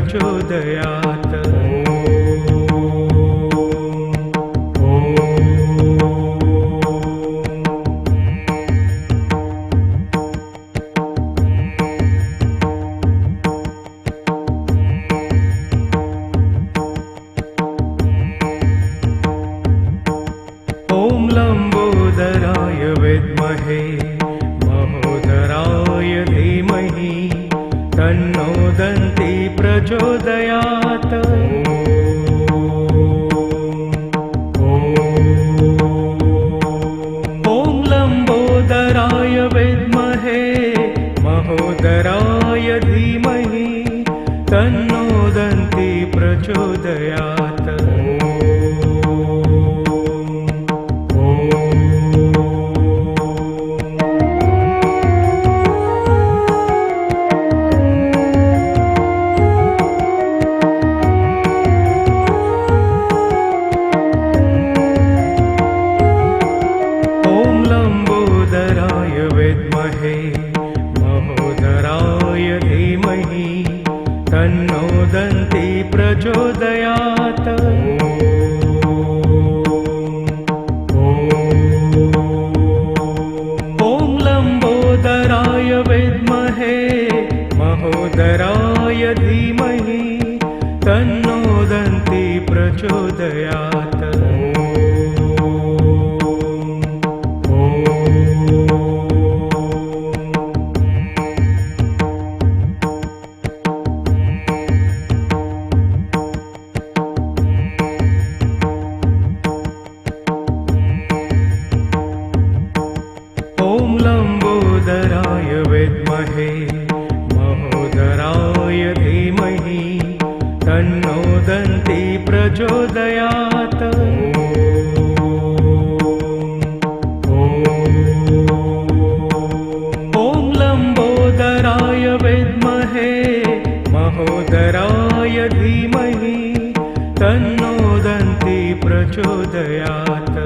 प्रचोदयात्। ॐ लम्बोदराय विद्महे महोदराय धीमहि तन्नो दन्ती प्रचोदयात्। ॐ लम्बोदराय विद्महे महोदराय धीमहि तन्नो दन्ती प्रचोदयात्। लम्बोदराय विद्महे महोदराय धीमहि तन्नो दन्ती प्रचोदयात्। ॐ लम्बोदराय विद्महे महोदराय धीमहि तन्नो दन्ती प्रचोदयात्। ॐ लम्बोदराय विद्महे महोदराय धीमहि तन्नो दन्ती प्रचोदयात्। ॐ लम्बोदराय विद्महे महोदराय धीमहि तन्नो दन्ती प्रचोदयात्।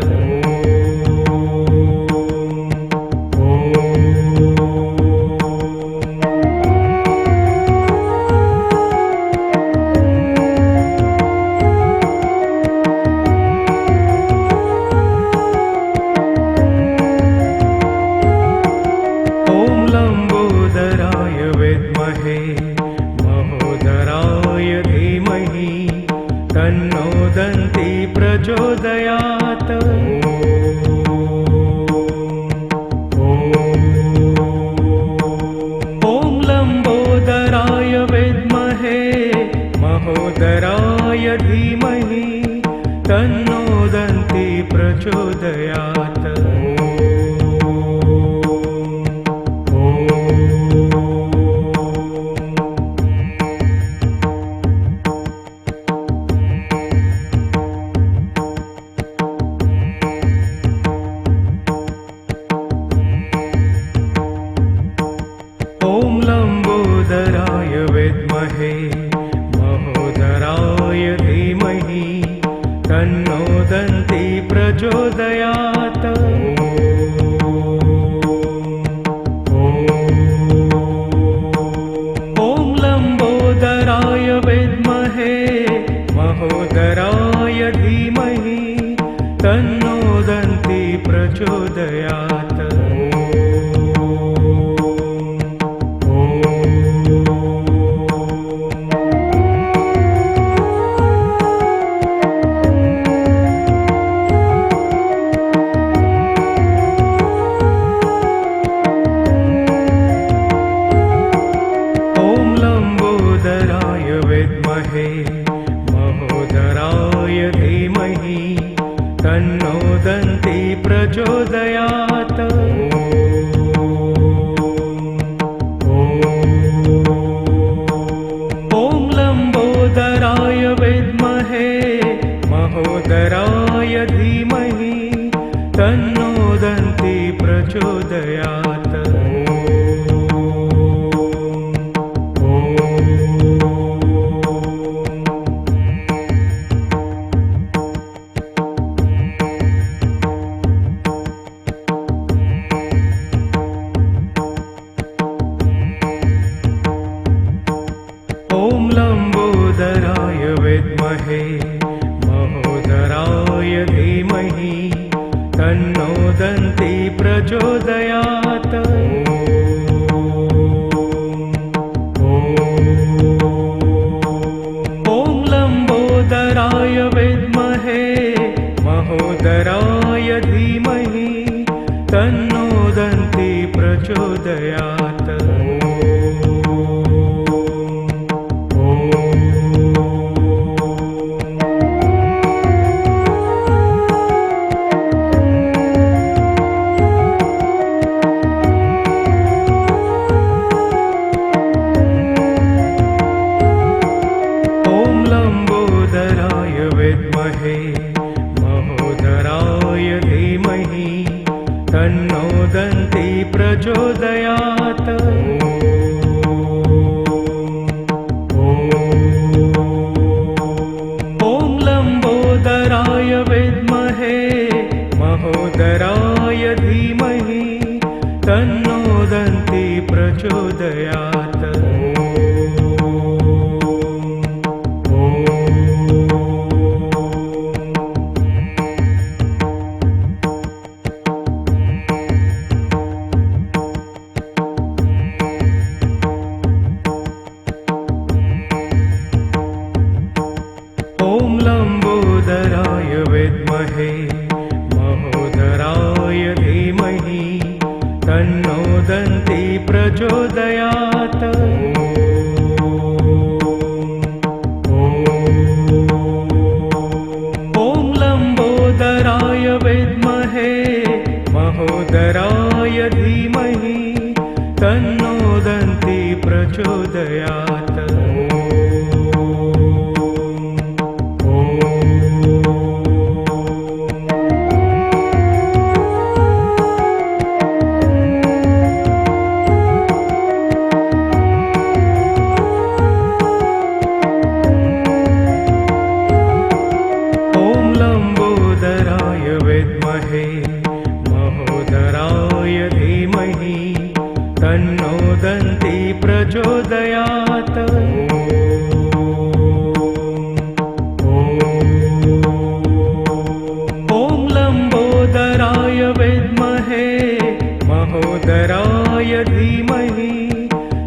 लम्बोदराय विद्महे महोदराय धीमहि तन्नो दन्ती प्रचोदयात्। ॐ लम्बोदराय विद्महे महोदराय धीमहि तन्नो दन्ती प्रचोदयात्। ॐ लम्बोदराय विद्महे महोदराय धीमहि तन्नो दन्ती प्रचोदयात्। ॐ लम्बोदराय विद्महे महोदराय धीमहि तन्नो दन्ती प्रचोदयात्। लम्बोदराय विद्महे महोदराय धीमहि तन्नो दन्ती प्रचोदयात्। तन्नो दन्ति प्रचोदयात्। ॐ लम्बोदराय विद्महे महोदराय धीमहि तन्नो दन्ति प्रचोदयात्। लम्बोदराय विद्महे महोदराय धीमहि तन्नो दन्ति प्रचोदयात्। ॐ लम्बोदराय विद्महे महोदराय धीमहि तन्नो दन्ति प्रचोदयात्। ॐ लम्बोदराय विद्महे महोदराय धीमहि तन्नो दन्ति प्रचोदयात्। ॐ लम्बोदराय विद्महे महोदराय धीमहि तन्नो दन्ति प्रचोदयात्। लम्बोदराय विद्महे महोदराय धीमहि तन्नो दन्ति प्रचोदयात्। ॐ लम्बोदराय विद्महे महोदराय धीमहि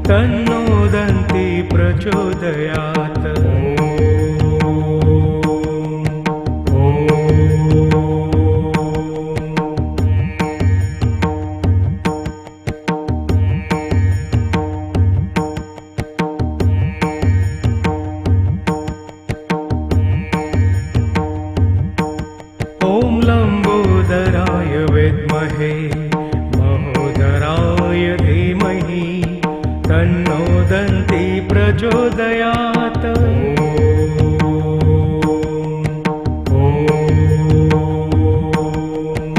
तन्नो दन्ति प्रचोदयात्। ॐ लम्बोदराय विद्महे महोदराय धीमहि तन्नो दन्ति प्रचोदयात्।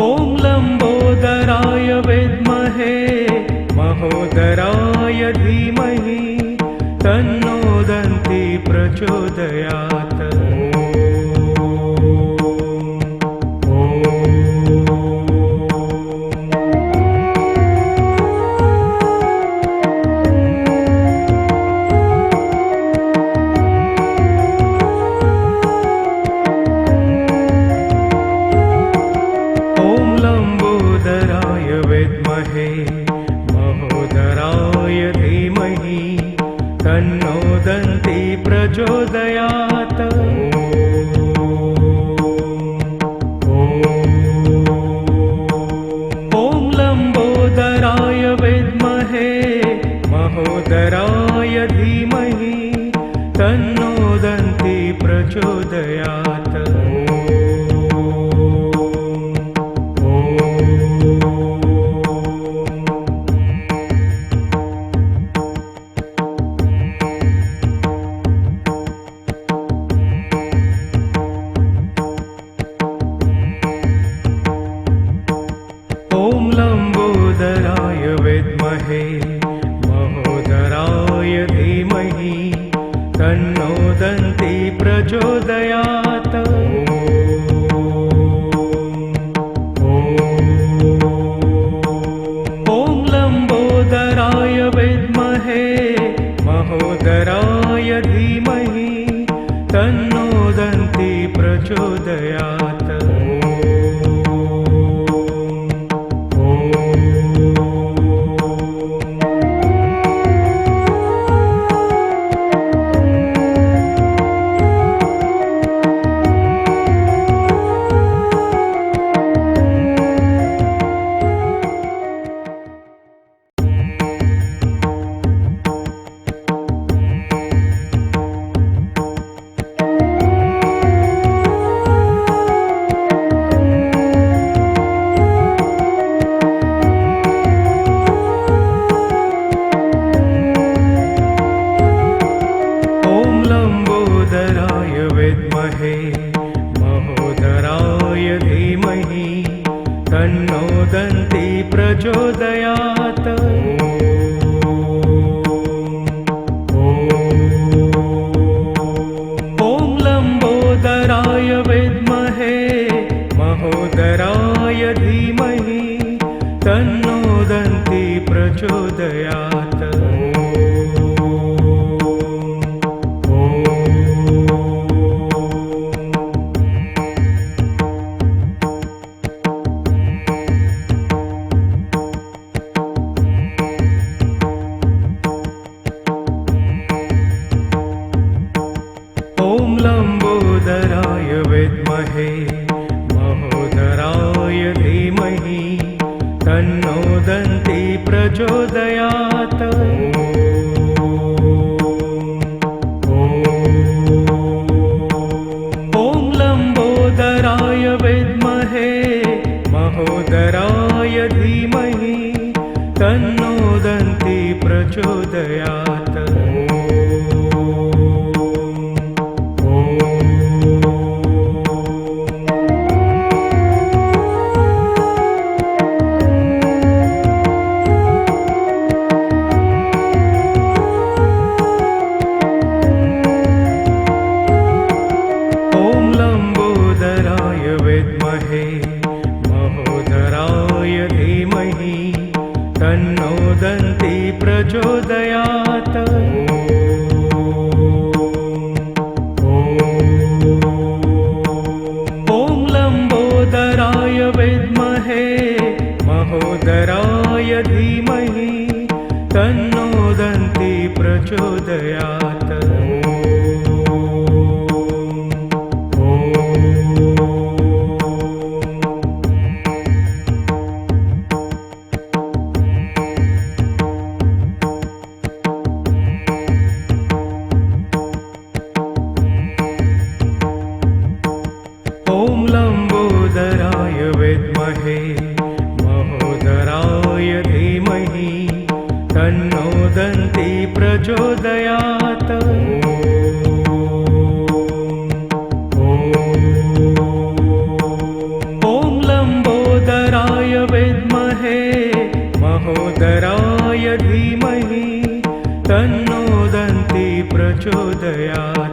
ॐ लम्बोदराय विद्महे महोदराय धीमहि तन्नो दन्ति प्रचोदयात्। लम्बोदराय विद्महे महोदराय धीमहि तन्नो दन्ति प्रचोदयात्। ॐ लम्बोदराय विद्महे महोदराय धीमहि तन्नो दन्ति प्रचोदयात्। ॐ लम्बोदराय विद्महे महोदराय धीमहि तन्नो दन्ति प्रचोदयात्। ॐ लम्बोदराय विद्महे महोदराय धीमहि तन्नो दन्ति प्रचोदयात्। प्रचोदयात् ॐ लम्बोदराय विद्महे महोदराय धीमहि तन्नो दन्ती प्रचोदयात् ॐ लम्बोदराय विद्महे महोदराय धीमहि तन्नो दन्ती प्रचोदयात् ॐ लम्बोदराय विद्महे महोदराय धीमहि तन्नो दन्ती प्रचोदयात् ॐ लम्बोदराय विद्महे महोदराय धीमहि तन्नो दन्ती प्रचोदयात् ॐ लम्बोदराय विद्महे महोदराय धीमहि तन्नो दन्ती प्रचोदयात् ॐ लम्बोदराय विद्महे महोदराय धीमहि तन्नो दन्ती प्रचोदयात् ॐ लम्बोदराय विद्महे महोदराय धीमहि तन्नो दन्ती प्रचोदयात्